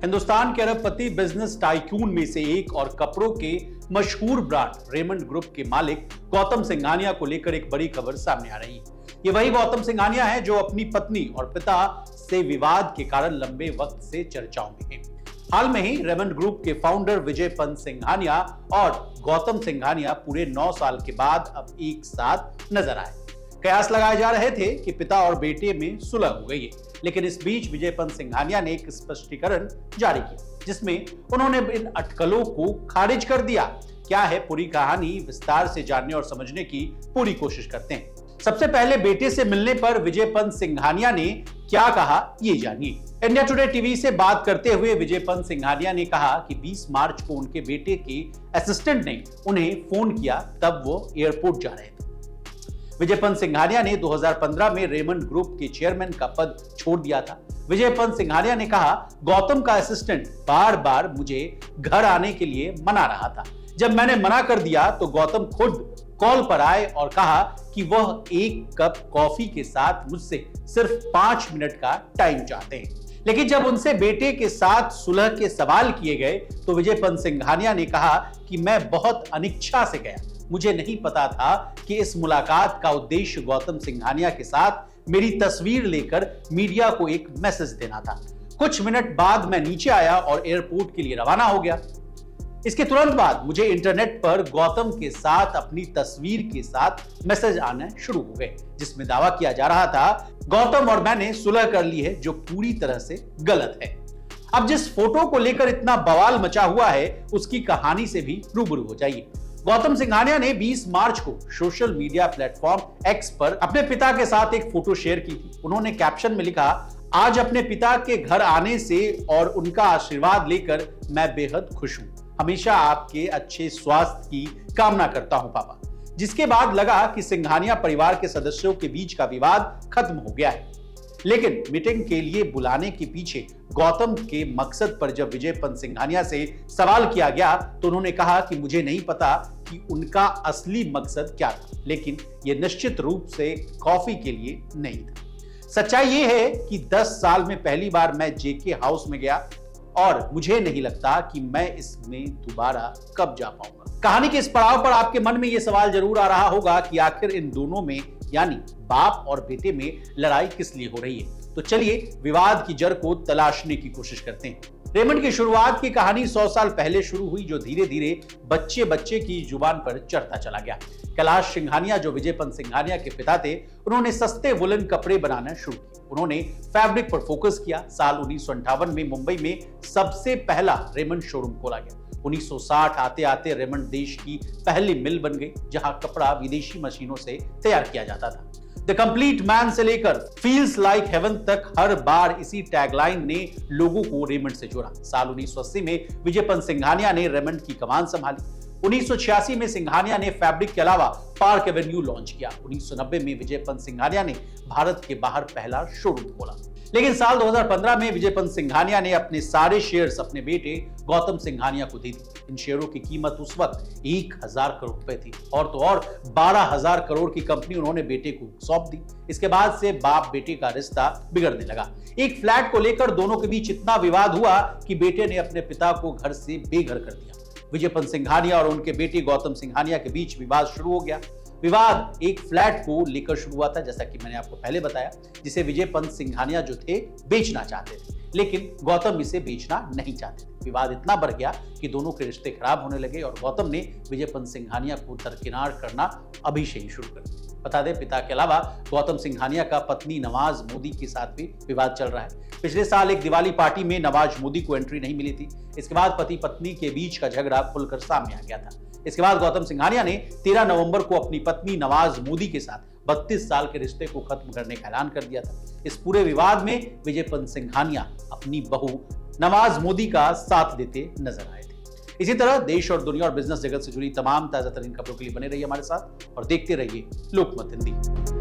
हिंदुस्तान के अरबपति business tycoon में से एक और कपड़ों के मशहूर ब्रांड रेमंड ग्रुप के मालिक गौतम सिंघानिया को लेकर एक बड़ी खबर सामने आ रही है। ये वही गौतम सिंघानिया है जो अपनी पत्नी और पिता से विवाद के कारण लंबे वक्त से चर्चाओं में हैं। हाल में ही रेमंड ग्रुप के फाउंडर विजय पंत सिंघानिया और गौतम सिंघानिया पूरे 9 साल के बाद अब एक साथ नजर आए। कयास लगाए जा रहे थे कि पिता और बेटे में सुलह हो गई है, लेकिन इस बीच विजय पंत सिंघानिया ने एक स्पष्टीकरण जारी किया जिसमें उन्होंने इन अटकलों को खारिज कर दिया। क्या है पूरी कहानी, विस्तार से जानने और समझने की पूरी कोशिश करते हैं। सबसे पहले बेटे से मिलने पर विजय पंत सिंघानिया ने क्या कहा, ये जानिए। इंडिया टुडे टीवी से बात करते हुए विजय पंत सिंघानिया ने कहा कि 20 मार्च को उनके बेटे के असिस्टेंट ने उन्हें फोन किया, तब वो एयरपोर्ट जा रहे थे। विजय पंत सिंघानिया ने 2015 में रेमंड ग्रुप के चेयरमैन का पद छोड़ दिया था। विजय पंत सिंघानिया ने कहा, गौतम का असिस्टेंट बार बार मुझे घर आने के लिए मना रहा था। जब मैंने मना कर दिया तो गौतम खुद कॉल पर आए और कहा कि वह एक कप कॉफी के साथ मुझसे सिर्फ 5 मिनट का टाइम चाहते हैं। लेकिन जब उनसे बेटे के साथ सुलह के सवाल किए गए तो विजय पंत सिंघानिया ने कहा कि मैं बहुत अनिच्छा से गया। मुझे नहीं पता था कि इस मुलाकात का उद्देश्य गौतम सिंघानिया के साथ मेरी तस्वीर लेकर मीडिया को एक मैसेज देना था। कुछ मिनट बाद मैं नीचे आया और एयरपोर्ट के लिए रवाना हो गया। इसके तुरंत बाद मुझे इंटरनेट पर गौतम के साथ अपनी तस्वीर के साथ मैसेज आने शुरू हो गए, जिसमें दावा किया जा रहा था गौतम और मैंने सुलह कर ली है, जो पूरी तरह से गलत है। अब जिस फोटो को लेकर इतना बवाल मचा हुआ है उसकी कहानी से भी रूबरू हो जाइए। गौतम सिंघानिया ने 20 मार्च को सोशल मीडिया प्लेटफॉर्म एक्स पर अपने पिता के साथ एक फोटो शेयर की थी। उन्होंने कैप्शन में लिखा, आज अपने पिता के घर आने से और उनका आशीर्वाद लेकर मैं बेहद खुश हूं। हमेशा आपके अच्छे स्वास्थ्य की कामना करता हूं पापा। जिसके बाद लगा कि सिंघानिया परिवार के सदस्यों के बीच का विवाद खत्म हो गया है। लेकिन मीटिंग के लिए बुलाने के पीछे गौतम के मकसद पर जब विजय पंत सिंघानिया से सवाल किया गया तो उन्होंने कहा कि मुझे नहीं पता कि उनका असली मकसद क्या था, लेकिन यह निश्चित रूप से कॉफी के लिए नहीं था। सच्चाई यह है कि 10 साल में पहली बार मैं जेके हाउस में गया और मुझे नहीं लगता कि मैं इसमें दोबारा कब जा पाऊंगा। कहानी के इस पड़ाव पर आपके मन में यह सवाल जरूर आ रहा होगा कि आखिर इन दोनों में यानी बाप और बेटे में लड़ाई किस लिए हो रही है। तो चलिए विवाद की जड़ को तलाशने की कोशिश करते हैं। रेमंड की शुरुआत की कहानी 100 साल पहले शुरू हुई, जो धीरे धीरे बच्चे बच्चे की जुबान पर चढ़ता चला गया। कैलाश सिंघानिया जो विजय पंत सिंघानिया के पिता थे, उन्होंने सस्ते वुलन कपड़े बनाना शुरू किए। उन्होंने फैब्रिक पर फोकस किया। साल 1958 में मुंबई में सबसे पहला रेमंड शोरूम खोला गया। 1960 आते आते रेमंड देश की पहली मिल बन गई जहां कपड़ा विदेशी मशीनों से तैयार किया जाता था। द कंप्लीट मैन से लेकर फील्स लाइक हेवन तक हर बार इसी टैगलाइन ने लोगों को रेमंड से जोड़ा। साल 1980 में विजय पंत सिंघानिया ने रेमंड की कमान संभाली। 1986 में सिंघानिया ने फैब्रिक के अलावा पार्क एवेन्यू लॉन्च किया। 1990 में विजय पंत सिंघानिया ने भारत के बाहर पहला शोरूम खोला। लेकिन साल 2015 में विजय पंत सिंघानिया ने अपने सारे शेयर्स अपने बेटे गौतम सिंघानिया को दे दी। इन शेयरों की कीमत उस वक्त 1000 करोड़ रुपए थी और तो और 12,000 करोड़ की कंपनी उन्होंने बेटे को सौंप दी। इसके बाद से बाप बेटे का रिश्ता बिगड़ने लगा। एक फ्लैट को लेकर दोनों के बीच इतना विवाद हुआ कि बेटे ने अपने पिता को घर से बेघर कर दिया। विजय पंत सिंघानिया और उनके बेटे गौतम सिंघानिया के बीच विवाद शुरू हो गया। विवाद एक फ्लैट को लेकर शुरू हुआ था, जैसा कि मैंने आपको पहले बताया, जिसे विजय पंत सिंघानिया जो थे बेचना चाहते थे, लेकिन गौतम इसे बेचना नहीं चाहते थे। विवाद इतना बढ़ गया कि दोनों के रिश्ते खराब होने लगे और गौतम ने विजय पंत सिंघानिया को दरकिनार करना अभी से ही शुरू कर दिया। बता दें, पिता के अलावा गौतम सिंघानिया का पत्नी नवाज मोदी के साथ भी विवाद चल रहा है। पिछले साल एक दिवाली पार्टी में नवाज मोदी को एंट्री नहीं मिली थी। इसके बाद पति पत्नी के बीच का झगड़ा खुलकर सामने आ गया था। इसके बाद गौतम सिंघानिया ने 13 नवंबर को अपनी पत्नी नवाज मोदी के साथ 32 साल के रिश्ते को खत्म करने का ऐलान कर दिया था। इस पूरे विवाद में विजय पंत सिंघानिया अपनी बहू नवाज मोदी का साथ देते नजर आए थे। इसी तरह देश और दुनिया और बिजनेस जगत से जुड़ी तमाम ताजा तरीन खबरों के लिए बने रहिए हमारे साथ और देखते रहिए लोकमत हिंदी।